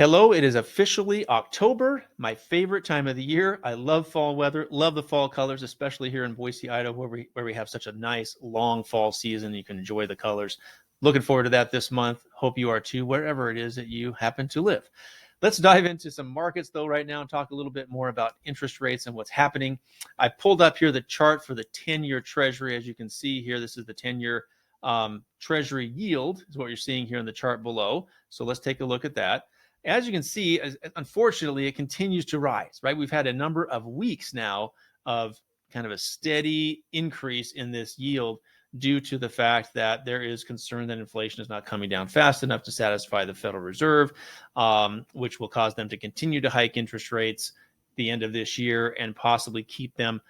Hello, it is officially October, my favorite time of the year. I love fall weather, love the fall colors, especially here in Boise, Idaho, where we have such a nice long fall season. You can enjoy the colors. Looking forward to that this month. Hope you are too, wherever it is that you happen to live. Let's dive into some markets though right now and talk a little bit more about interest rates and what's happening. I pulled up here the chart for the 10-year Treasury. As you can see here, this is the 10-year Treasury yield is what you're seeing here in the chart below. So let's take a look at that. As you can see, unfortunately, it continues to rise, right? We've had a number of weeks now of kind of a steady increase in this yield due to the fact that there is concern that inflation is not coming down fast enough to satisfy the Federal Reserve, which will cause them to continue to hike interest rates the end of this year and possibly keep them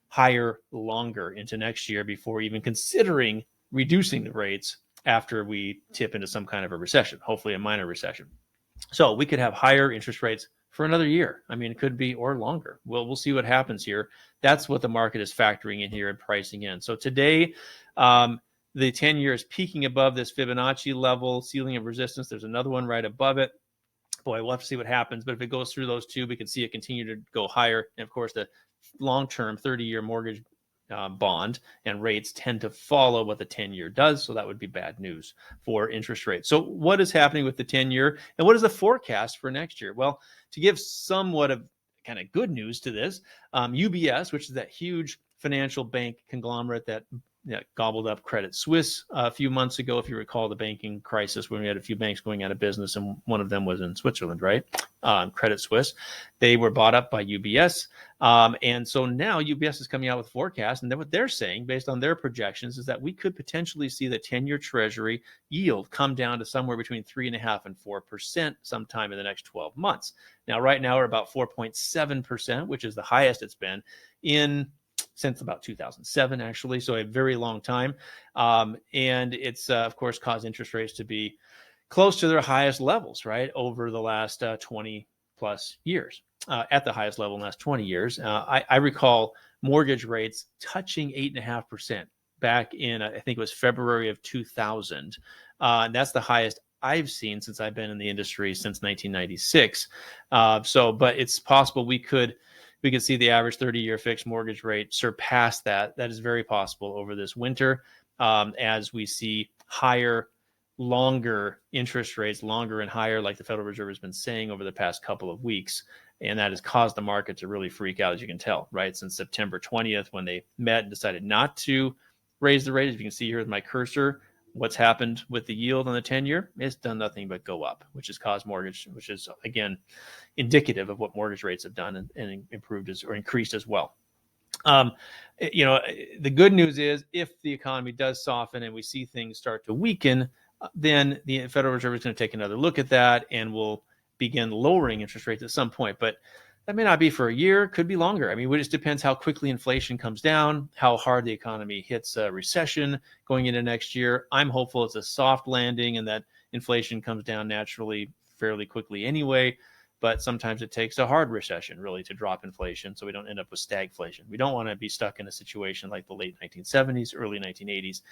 higher longer into next year before even considering reducing the rates after we tip into some kind of a recession, hopefully a minor recession. So we could have higher interest rates for another year. I mean, it could be or longer. We'll see what happens here. That's what the market is factoring in here and pricing in. So today, the 10-year is peaking above this Fibonacci level, ceiling of resistance. There's another one right above it. Boy, we'll have to see what happens. But if it goes through those two, we can see it continue to go higher. And of course, the long-term 30-year mortgage bond and rates tend to follow what the 10-year does. So that would be bad news for interest rates. So what is happening with the 10-year and what is the forecast for next year? Well, to give somewhat of kind of good news to this, UBS, which is that huge financial bank conglomerate that gobbled up Credit Suisse a few months ago, if you recall the banking crisis when we had a few banks going out of business, and one of them was in Switzerland, right? Credit Suisse. They were bought up by UBS. And so now UBS is coming out with forecasts, and then what they're saying, based on their projections, is that we could potentially see the 10-year Treasury yield come down to somewhere between 3.5% and 4% sometime in the next 12 months. Now, right now, we're about 4.7%, which is the highest it's been since about 2007, actually, so a very long time. And it's, of course, caused interest rates to be close to their highest levels, right, over the last 20 plus years, at the highest level in the last 20 years. I recall mortgage rates touching 8.5% back in, I think it was February of 2000. And that's the highest I've seen since I've been in the industry since 1996. But it's possible we could see the average 30-year fixed mortgage rate surpass that. That is very possible over this winter, as we see higher, longer interest rates, longer and higher, like the Federal Reserve has been saying over the past couple of weeks. And that has caused the market to really freak out, as you can tell, right? Since September 20th, when they met and decided not to raise the rate. As you can see here with my cursor, what's happened with the yield on the 10-year, it's done nothing but go up, which has caused mortgage, which is, again, indicative of what mortgage rates have done and improved or increased as well. The good news is if the economy does soften and we see things start to weaken, then the Federal Reserve is going to take another look at that and will begin lowering interest rates at some point. But that may not be for a year, could be longer. I mean, it just depends how quickly inflation comes down, how hard the economy hits a recession going into next year. I'm hopeful it's a soft landing and that inflation comes down naturally fairly quickly anyway. But sometimes it takes a hard recession really to drop inflation so we don't end up with stagflation. We don't want to be stuck in a situation like the late 1970s, early 1980s.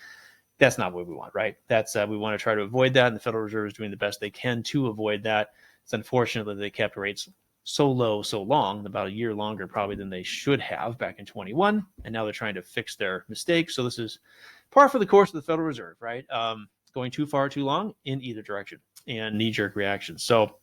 That's not what we want, right? We want to try to avoid that, and the Federal Reserve is doing the best they can to avoid that. It's unfortunate that they kept rates so low so long, about a year longer probably than they should have back in 21, and now they're trying to fix their mistakes. So this is par for the course of the Federal Reserve, right? Going too far too long in either direction and knee-jerk reactions. So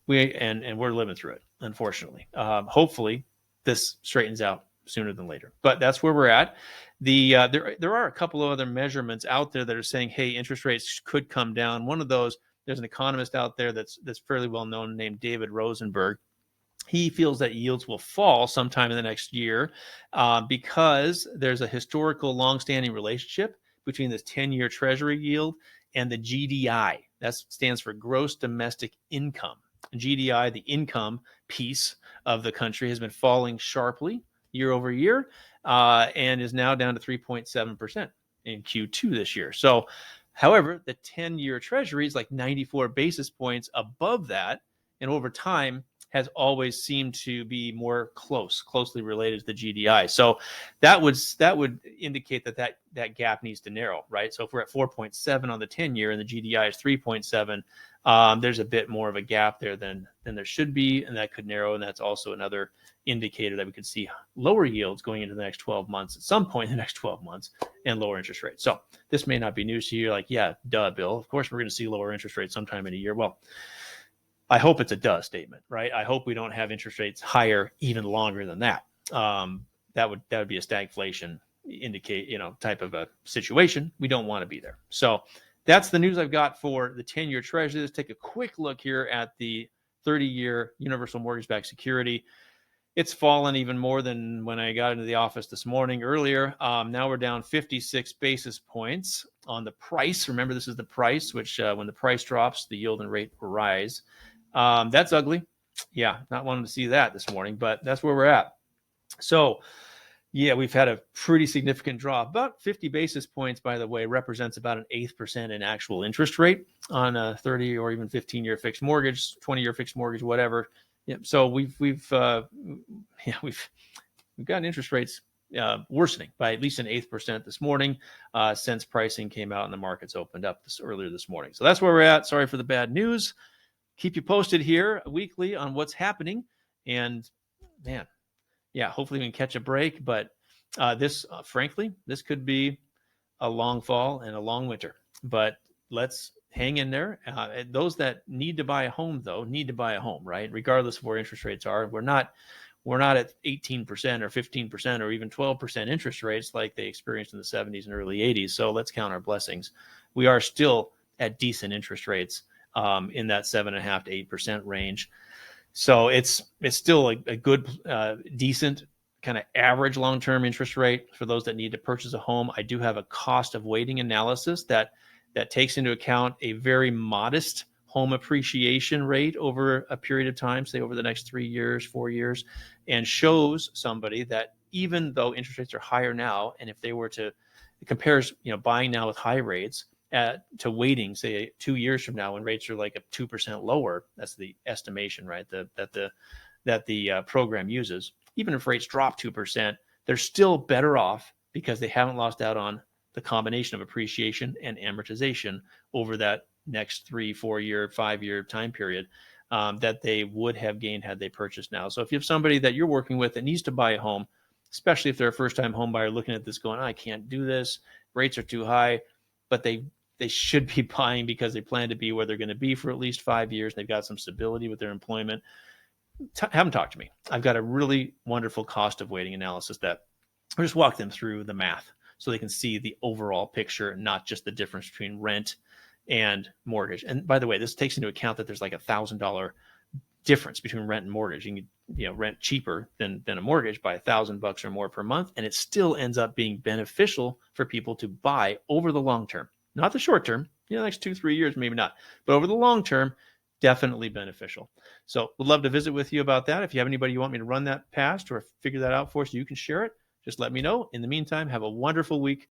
we're living through it, unfortunately. Hopefully this straightens out sooner than later, but that's where we're at. There are a couple of other measurements out there that are saying, hey, interest rates could come down. One of those, there's an economist out there that's fairly well known named David Rosenberg. He feels that yields will fall sometime in the next year because there's a historical longstanding relationship between this 10-year Treasury yield and the GDI. That stands for gross domestic income. GDI, the income piece of the country, has been falling sharply year over year and is now down to 3.7% in Q2 this year. So, however, the 10-year Treasury is like 94 basis points above that, and over time has always seemed to be more closely related to the GDI. So that would indicate that gap needs to narrow, right? So if we're at 4.7 on the 10-year and the GDI is 3.7, there's a bit more of a gap there than there should be, and that could narrow. And that's also another indicator that we could see lower yields going into the next 12 months at some point in the next 12 months and lower interest rates. So this may not be news to you. You're like, yeah, duh, Bill. Of course, we're going to see lower interest rates sometime in a year. Well, I hope it's a duh statement, right? I hope we don't have interest rates higher even longer than that. That would be a stagflation type of a situation. We don't want to be there. So that's the news I've got for the 10-year Treasury. Let's take a quick look here at the 30-year universal mortgage-backed security. It's fallen even more than when I got into the office this morning earlier. Now we're down 56 basis points on the price. Remember, this is the price, which when the price drops, the yield and rate will rise. That's ugly. Yeah, not wanting to see that this morning, but that's where we're at. So, yeah, we've had a pretty significant drop. About 50 basis points, by the way, represents about an 1/8% in actual interest rate on a 30 or even 15-year fixed mortgage, 20-year fixed mortgage, whatever. Yeah, so we've got interest rates worsening by at least an 1/8% this morning since pricing came out and the markets opened up earlier this morning. So that's where we're at. Sorry for the bad news. Keep you posted here weekly on what's happening. And man, yeah, hopefully we can catch a break. But frankly, this could be a long fall and a long winter. But let's hang in there. Those that need to buy a home, though, need to buy a home, right? Regardless of where interest rates are. We're not at 18% or 15% or even 12% interest rates like they experienced in the 70s and early 80s. So let's count our blessings. We are still at decent interest rates in that 7.5% to 8% range. So it's still a good, decent kind of average long-term interest rate for those that need to purchase a home. I do have a cost of waiting analysis that takes into account a very modest home appreciation rate over a period of time, say over the next 3 years, 4 years, and shows somebody that even though interest rates are higher now, and if they were to, it compares, buying now with high rates to waiting, say 2 years from now when rates are like 2% lower. That's the estimation, right? That the program uses. Even if rates drop 2%, they're still better off because they haven't lost out on the combination of appreciation and amortization over that next 3, 4 year, 5 year time period that they would have gained had they purchased now. So if you have somebody that you're working with that needs to buy a home, especially if they're a first-time home buyer looking at this going, I can't do this, rates are too high, but they should be buying because they plan to be where they're going to be for at least 5 years. They've got some stability with their employment. Have them talk to me. I've got a really wonderful cost of waiting analysis that I'll just walk them through the math so they can see the overall picture, not just the difference between rent and mortgage. And by the way, this takes into account that there's like $1,000 difference between rent and mortgage. You can rent cheaper than a mortgage by $1,000 or more per month, and it still ends up being beneficial for people to buy over the long term, not the short term. Next 2-3 years, maybe not, but over the long term, definitely beneficial. So would love to visit with you about that. If you have anybody you want me to run that past or figure that out for us, you can share it. Just let me know. In the meantime, have a wonderful week.